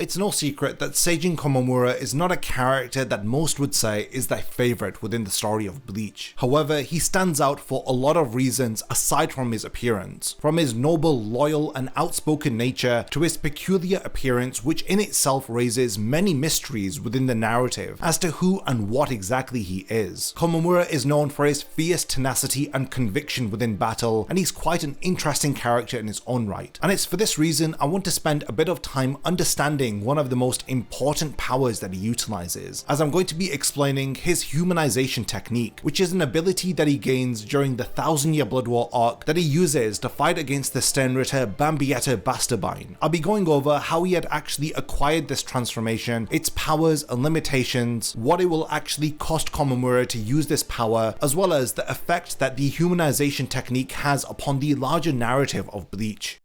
It's no secret that Sajin Komamura is not a character that most would say is their favourite within the story of Bleach. However, he stands out for a lot of reasons aside from his appearance. From his noble, loyal and outspoken nature to his peculiar appearance, which in itself raises many mysteries within the narrative as to who and what exactly he is. Komamura is known for his fierce tenacity and conviction within battle, and he's quite an interesting character in his own right. And it's for this reason I want to spend a bit of time understanding one of the most important powers that he utilizes, as I'm going to be explaining his humanization technique, which is an ability that he gains during the 1000-year Blood War arc that he uses to fight against the sternritter Bambietta Basterbine. I'll be going over how he had actually acquired this transformation, its powers and limitations, what it will actually cost Komamura to use this power, as well as the effect that the humanization technique has upon the larger narrative of Bleach.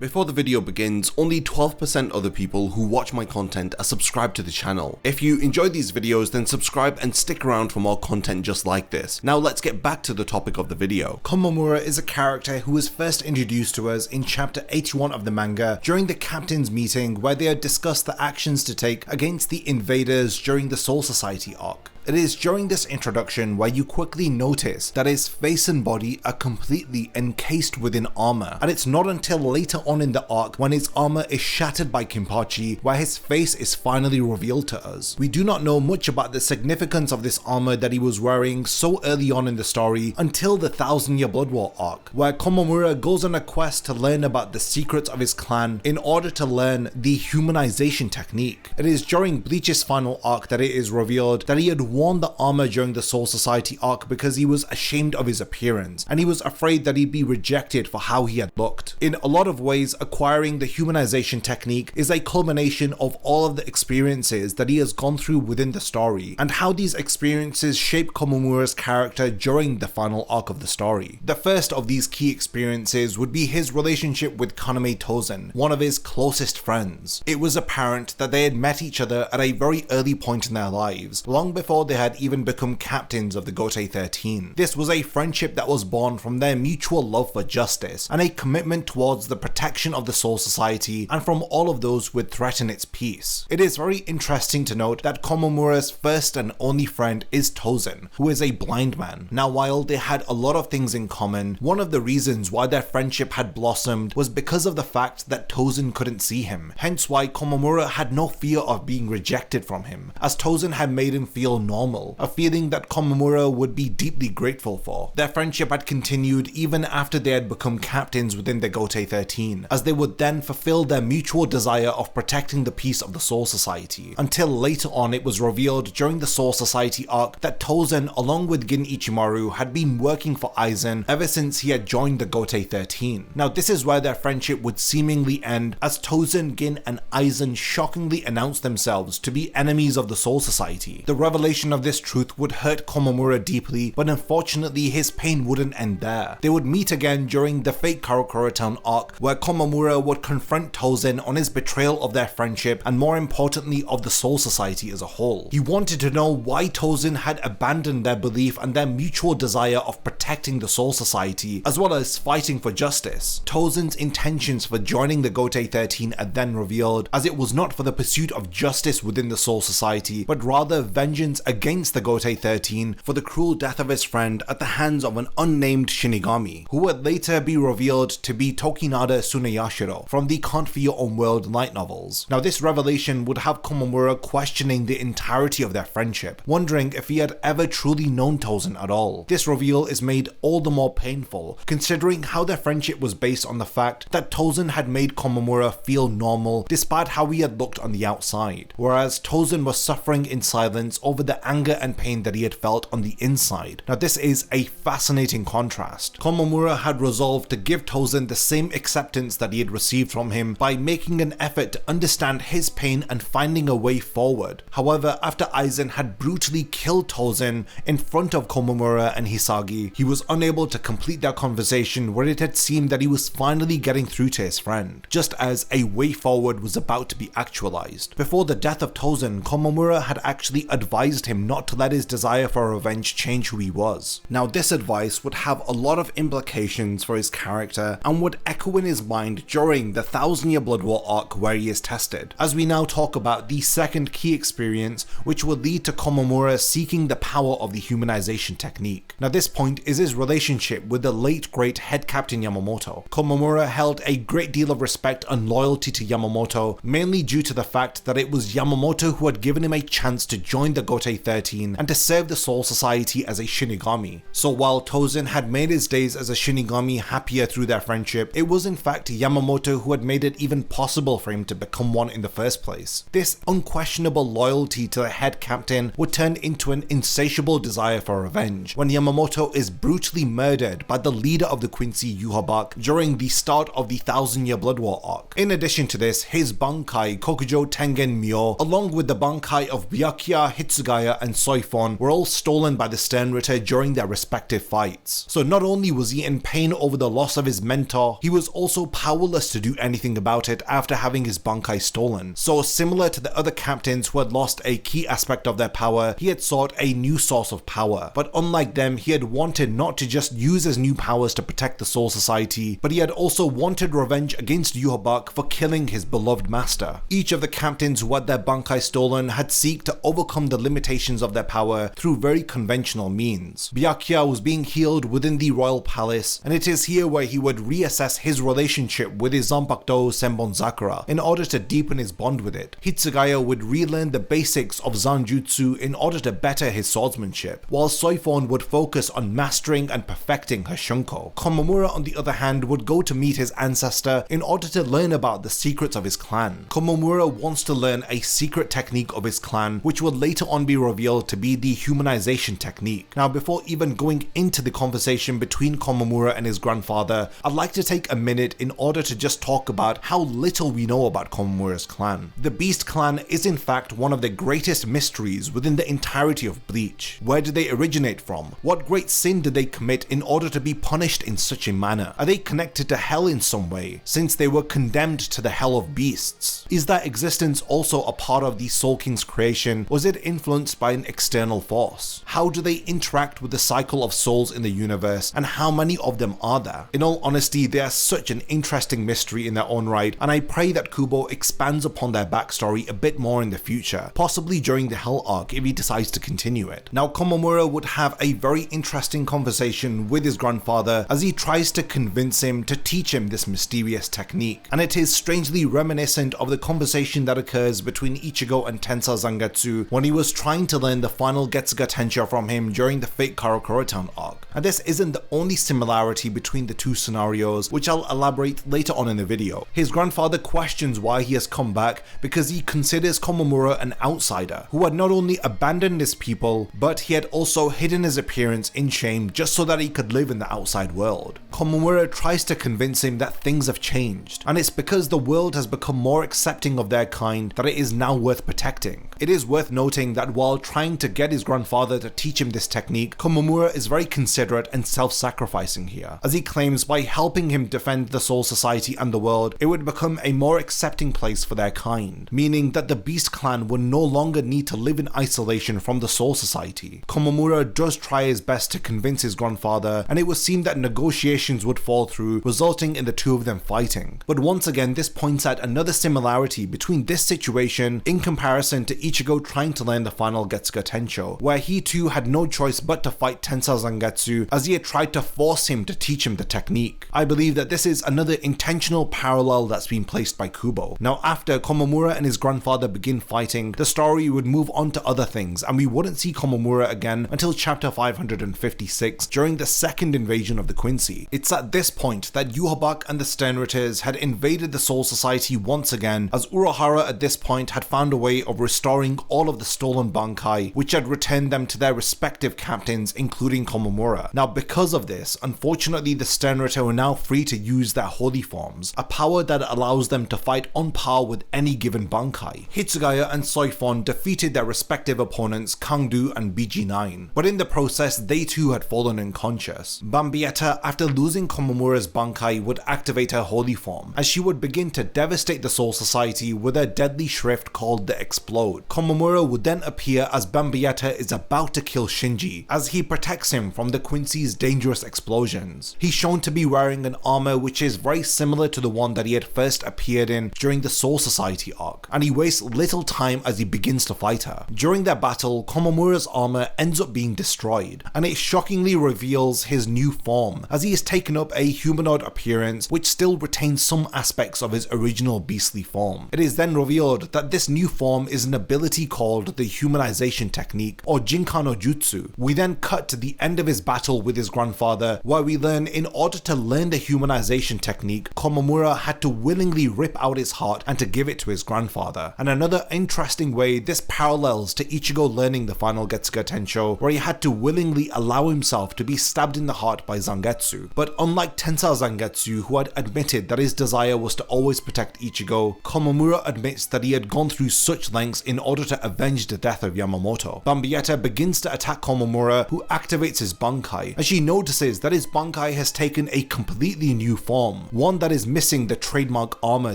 Before the video begins, only 12% of the people who watch my content are subscribed to the channel. If you enjoy these videos, then subscribe and stick around for more content just like this. Now let's get back to the topic of the video. Komamura is a character who was first introduced to us in chapter 81 of the manga during the captain's meeting, where they had discussed the actions to take against the invaders during the Soul Society arc. It is during this introduction where you quickly notice that his face and body are completely encased within armor, and it's not until later on in the arc when his armor is shattered by Kinpachi where his face is finally revealed to us. We do not know much about the significance of this armor that he was wearing so early on in the story until the 1000-year Blood War arc, where Komamura goes on a quest to learn about the secrets of his clan in order to learn the humanization technique. It is during Bleach's final arc that it is revealed that he had worn the armor during the Soul Society arc because he was ashamed of his appearance, and he was afraid that he'd be rejected for how he had looked. In a lot of ways, acquiring the humanization technique is a culmination of all of the experiences that he has gone through within the story, and how these experiences shape Komamura's character during the final arc of the story. The first of these key experiences would be his relationship with Kaname Tozen, one of his closest friends. It was apparent that they had met each other at a very early point in their lives, long before they had even become captains of the Gotei 13. This was a friendship that was born from their mutual love for justice and a commitment towards the protection of the Soul Society and from all of those who would threaten its peace. It is very interesting to note that Komamura's first and only friend is Tozen, who is a blind man. Now, while they had a lot of things in common, one of the reasons why their friendship had blossomed was because of the fact that Tozen couldn't see him, hence why Komamura had no fear of being rejected from him, as Tozen had made him feel normal, a feeling that Komamura would be deeply grateful for. Their friendship had continued even after they had become captains within the Gotei 13, as they would then fulfill their mutual desire of protecting the peace of the Soul Society, until later on it was revealed during the Soul Society arc that Tozen, along with Gin Ichimaru, had been working for Aizen ever since he had joined the Gotei 13. Now this is where their friendship would seemingly end, as Tozen, Gin and Aizen shockingly announced themselves to be enemies of the Soul Society. The revelation of this truth would hurt Komamura deeply, but unfortunately his pain wouldn't end there. They would meet again during the fake Karakura Town arc, where Komamura would confront Tozen on his betrayal of their friendship and more importantly of the Soul Society as a whole. He wanted to know why Tozen had abandoned their belief and their mutual desire of protecting the Soul Society, as well as fighting for justice. Tozen's intentions for joining the Gotei 13 are then revealed, as it was not for the pursuit of justice within the Soul Society, but rather vengeance against the Gotei 13 for the cruel death of his friend at the hands of an unnamed Shinigami, who would later be revealed to be Tokinada Tsuneyashiro from the Can't For Your Own World light novels. Now this revelation would have Komamura questioning the entirety of their friendship, wondering if he had ever truly known Tozen at all. This reveal is made all the more painful, considering how their friendship was based on the fact that Tozen had made Komamura feel normal despite how he had looked on the outside, whereas Tozen was suffering in silence over the anger and pain that he had felt on the inside. Now this is a fascinating contrast. Komamura had resolved to give Tozen the same acceptance that he had received from him by making an effort to understand his pain and finding a way forward. However, after Aizen had brutally killed Tozen in front of Komamura and Hisagi, he was unable to complete that conversation where it had seemed that he was finally getting through to his friend, just as a way forward was about to be actualized. Before the death of Tozen, Komamura had actually advised told him not to let his desire for revenge change who he was. Now this advice would have a lot of implications for his character and would echo in his mind during the 1000-year Blood War arc where he is tested, as we now talk about the second key experience which would lead to Komamura seeking the power of the humanization technique. Now this point is his relationship with the late great head captain Yamamoto. Komamura held a great deal of respect and loyalty to Yamamoto, mainly due to the fact that it was Yamamoto who had given him a chance to join the Gotei 13 and to serve the Soul Society as a Shinigami. So while Tozen had made his days as a Shinigami happier through their friendship, it was in fact Yamamoto who had made it even possible for him to become one in the first place. This unquestionable loyalty to the head captain would turn into an insatiable desire for revenge when Yamamoto is brutally murdered by the leader of the Quincy, Yhwach, during the start of the 1000-year Blood War arc. In addition to this, his Bankai, Kokujo Tengen Myo, along with the Bankai of Byakuya, Hitsugaya and Soifon, were all stolen by the sternritter during their respective fights. So not only was he in pain over the loss of his mentor, he was also powerless to do anything about it after having his Bankai stolen. So similar to the other captains who had lost a key aspect of their power, he had sought a new source of power. But unlike them, he had wanted not to just use his new powers to protect the Soul Society, but he had also wanted revenge against Yhwach for killing his beloved master. Each of the captains who had their Bankai stolen had sought to overcome the limitations of their power through very conventional means. Byakuya was being healed within the royal palace, and it is here where he would reassess his relationship with his Zanpakuto Senbon in order to deepen his bond with it. Hitsugaya would relearn the basics of Zanjutsu in order to better his swordsmanship, while Soifon would focus on mastering and perfecting her Shunko. Komamura, on the other hand, would go to meet his ancestor in order to learn about the secrets of his clan. Komamura wants to learn a secret technique of his clan, which would later on be revealed to be the humanization technique. Now, before even going into the conversation between Komamura and his grandfather, I'd like to take a minute in order to just talk about how little we know about Komamura's clan. The Beast clan is in fact one of the greatest mysteries within the entirety of Bleach. Where did they originate from? What great sin did they commit in order to be punished in such a manner? Are they connected to hell in some way, since they were condemned to the hell of beasts? Is their existence also a part of the Soul King's creation? Was it influenced by an external force? How do they interact with the cycle of souls in the universe, and how many of them are there? In all honesty, they are such an interesting mystery in their own right, and I pray that Kubo expands upon their backstory a bit more in the future, possibly during the Hell arc if he decides to continue it. Now, Komamura would have a very interesting conversation with his grandfather as he tries to convince him to teach him this mysterious technique, and it is strangely reminiscent of the conversation that occurs between Ichigo and Tensa Zangetsu when he was trying to learn the final Getsuga Tensha from him during the Fate Karakura Town arc. And this isn't the only similarity between the two scenarios, which I'll elaborate later on in the video. His grandfather questions why he has come back because he considers Komamura an outsider who had not only abandoned his people, but he had also hidden his appearance in shame just so that he could live in the outside world. Komamura tries to convince him that things have changed, and it's because the world has become more accepting of their kind that it is now worth protecting. It is worth noting that while trying to get his grandfather to teach him this technique, Komamura is very considerate and self-sacrificing here, as he claims by helping him defend the Soul Society and the world, it would become a more accepting place for their kind, meaning that the Beast clan would no longer need to live in isolation from the Soul Society. Komamura does try his best to convince his grandfather, and it would seem that negotiations would fall through, resulting in the two of them fighting. But once again, this points out another similarity between this situation in comparison to Ichigo trying to learn the final Getsuga Tensho, where he too had no choice but to fight Tensa Zangetsu as he had tried to force him to teach him the technique. I believe that this is another intentional parallel that's been placed by Kubo. Now, after Komamura and his grandfather begin fighting, the story would move on to other things, and we wouldn't see Komamura again until chapter 556 during the second invasion of the Quincy. It's at this point that Yhwach and the Sternritters had invaded the Soul Society once again, as Urahara at this point had found a way of restoring all of the stolen Bankai, which had returned them to their respective captains, including Komamura. Now, because of this, unfortunately the Sternritter were now free to use their holy forms, a power that allows them to fight on par with any given Bankai. Hitsugaya and Soifon defeated their respective opponents Kangdu and BG9, but in the process they too had fallen unconscious. Bambietta, after losing Komamura's Bankai, would activate her holy form, as she would begin to devastate the Soul Society with her deadly shrift called the Explode. Komamura would then appear here as Bambietta is about to kill Shinji as he protects him from the Quincy's dangerous explosions. He's shown to be wearing an armor which is very similar to the one that he had first appeared in during the Soul Society arc, and he wastes little time as he begins to fight her. During their battle, Komamura's armor ends up being destroyed, and it shockingly reveals his new form as he has taken up a humanoid appearance which still retains some aspects of his original beastly form. It is then revealed that this new form is an ability called the Humanization technique, or Jinka no Jutsu. We then cut to the end of his battle with his grandfather, where we learn in order to learn the Humanization technique, Komamura had to willingly rip out his heart and to give it to his grandfather. And another interesting way this parallels to Ichigo learning the final Getsuga Tensho, where he had to willingly allow himself to be stabbed in the heart by Zangetsu. But unlike Tensa Zangetsu, who had admitted that his desire was to always protect Ichigo, Komamura admits that he had gone through such lengths in order to avenge the death of Yamamoto. Bambietta begins to attack Komamura, who activates his Bankai, as she notices that his Bankai has taken a completely new form, one that is missing the trademark armor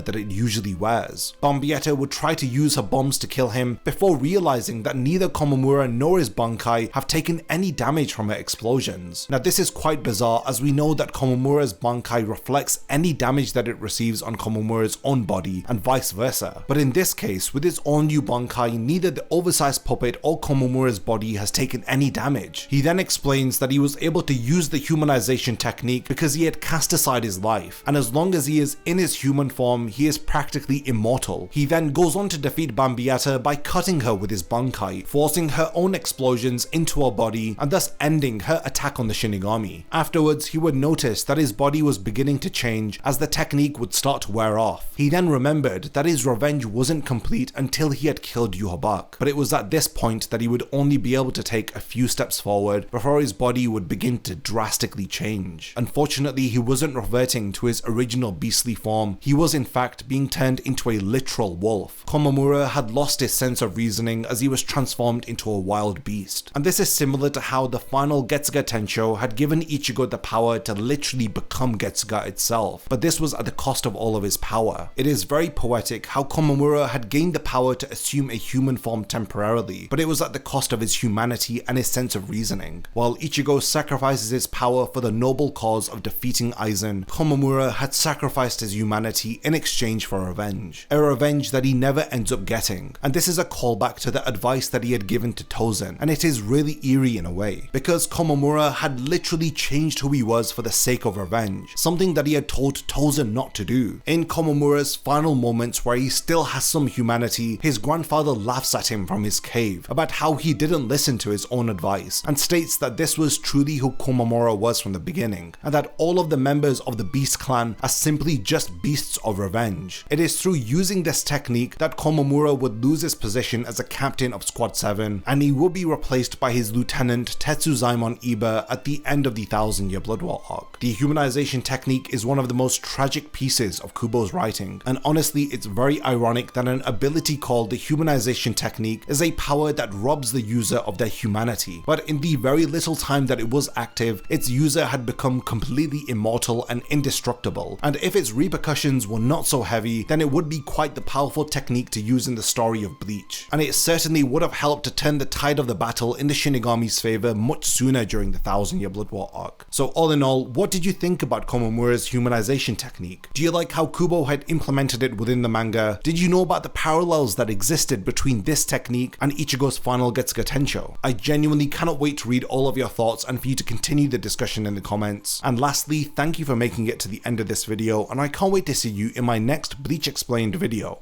that it usually wears. Bambietta would try to use her bombs to kill him before realizing that neither Komamura nor his Bankai have taken any damage from her explosions. Now this is quite bizarre, as we know that Komamura's Bankai reflects any damage that it receives on Komamura's own body and vice versa. But in this case, with his all new Bankai, neither the oversized puppet or Komamura's body has taken any damage. He then explains that he was able to use the Humanization technique because he had cast aside his life, and as long as he is in his human form, he is practically immortal. He then goes on to defeat Bambietta by cutting her with his Bankai, forcing her own explosions into her body and thus ending her attack on the Shinigami. Afterwards, he would notice that his body was beginning to change as the technique would start to wear off. He then remembered that his revenge wasn't complete until he had killed Yhwach, but it was at this point that he would only be able to take a few steps forward before his body would begin to drastically change. Unfortunately, he wasn't reverting to his original beastly form, he was in fact being turned into a literal wolf. Komamura had lost his sense of reasoning as he was transformed into a wild beast. And this is similar to how the final Getsuga Tensho had given Ichigo the power to literally become Getsuga itself, but this was at the cost of all of his power. It is very poetic how Komamura had gained the power to assume a human form temporarily, but it was at the cost of his humanity and his sense of reasoning. While Ichigo sacrifices his power for the noble cause of defeating Aizen, Komamura had sacrificed his humanity in exchange for revenge. A revenge that he never ends up getting. And this is a callback to the advice that he had given to Tozen, and it is really eerie in a way, because Komamura had literally changed who he was for the sake of revenge, something that he had told Tozen not to do. In Komamura's final moments where he still has some humanity, his grandfather laughs at him from his cave about how he didn't listen to his own advice, and states that this was truly who Komamura was from the beginning, and that all of the members of the Beast Clan are simply just beasts of revenge. It is through using this technique that Komamura would lose his position as a captain of Squad 7, and he would be replaced by his lieutenant Tetsuzaimon Iba at the end of the 1000-year Blood War arc. The Humanization technique is one of the most tragic pieces of Kubo's writing, and honestly it's very ironic that an ability called the Humanization technique is a power that robs the user of their humanity, but in the very little time that it was active, its user had become completely immortal and indestructible, and if its repercussions were not so heavy, then it would be quite the powerful technique to use in the story of Bleach, and it certainly would have helped to turn the tide of the battle in the Shinigami's favor much sooner during the 1000-year Blood War arc. So all in all, what did you think about Komamura's Humanization technique? Do you like how Kubo had implemented it within the manga? Did you know about the parallels that existed between this technique and Ichigo's final Getsuga Tensho? I genuinely cannot wait to read all of your thoughts and for you to continue the discussion in the comments. And lastly, thank you for making it to the end of this video, and I can't wait to see you in my next Bleach Explained video.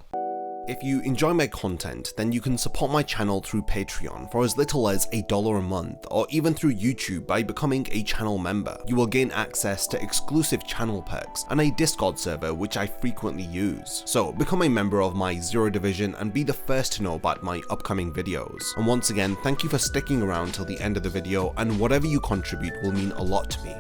If you enjoy my content, then you can support my channel through Patreon for as little as $1 a month, or even through YouTube by becoming a channel member. You will gain access to exclusive channel perks and a Discord server which I frequently use. So become a member of my Zero Division and be the first to know about my upcoming videos. And once again, thank you for sticking around till the end of the video, and whatever you contribute will mean a lot to me.